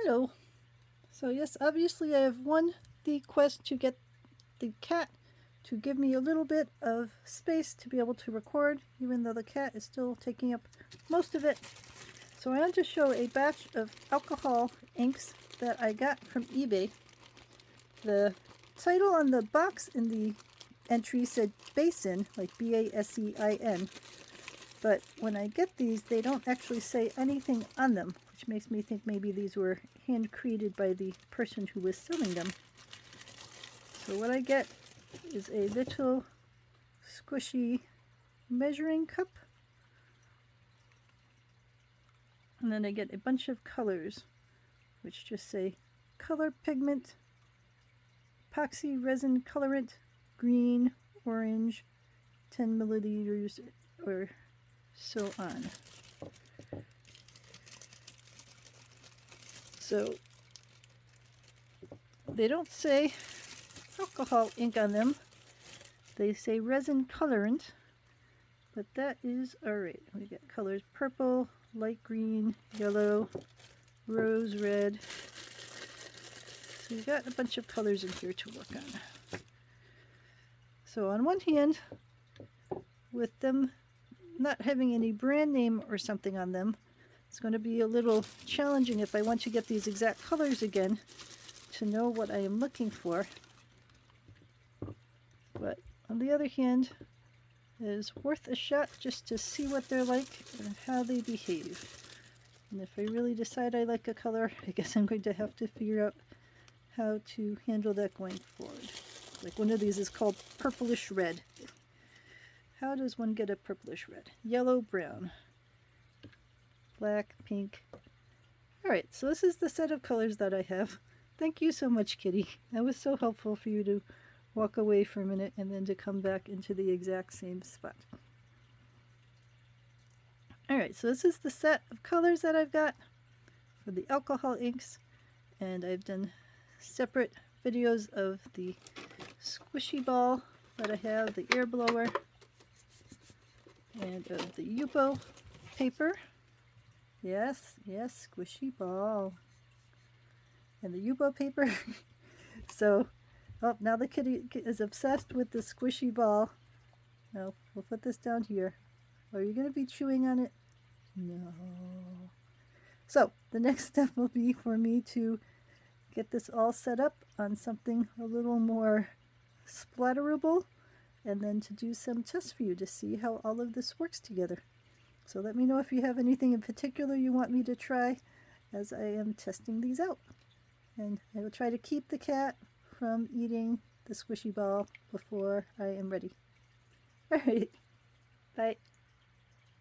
Hello. So yes, obviously I have won the quest to get the cat to give me a little bit of space to be able to record, even though the cat is still taking up most of it. So I want to show a batch of alcohol inks that I got from eBay. The title on the box in the entry said Basein, like B-A-S-E-I-N. But when I get these, they don't actually say anything on them, which makes me think maybe these were hand created by the person who was selling them. So what I get is a little squishy measuring cup. And then I get a bunch of colors, which just say color pigment, epoxy resin colorant, green, orange, 10 milliliters, or so on. So they don't say alcohol ink on them. They say resin colorant, but that is alright. We get colors purple, light green, yellow, rose red. So we got a bunch of colors in here to work on. So on one hand, with them not having any brand name or something on them, it's going to be a little challenging if I want to get these exact colors again to know what I am looking for. But on the other hand, it is worth a shot just to see what they're like and how they behave. And if I really decide I like a color, I guess I'm going to have to figure out how to handle that going forward. Like one of these is called purplish red. How does one get a purplish red? Yellow, brown, black, pink. Alright, so this is the set of colors that I have. Thank you so much, Kitty. That was so helpful for you to walk away for a minute and then to come back into the exact same spot. Alright, so this is the set of colors that I've got for the alcohol inks, and I've done separate videos of the squishy ball that I have, the air blower, and of the Yupo paper. Yes, squishy ball. And the Yupo paper. So, oh, now the kitty is obsessed with the squishy ball. No, we'll put this down here. Are you going to be chewing on it? No. So, the next step will be for me to get this all set up on something a little more splatterable, and then to do some tests for you to see how all of this works together. So let me know if you have anything in particular you want me to try as I am testing these out. And I will try to keep the cat from eating the squishy ball before I am ready. Alright, bye.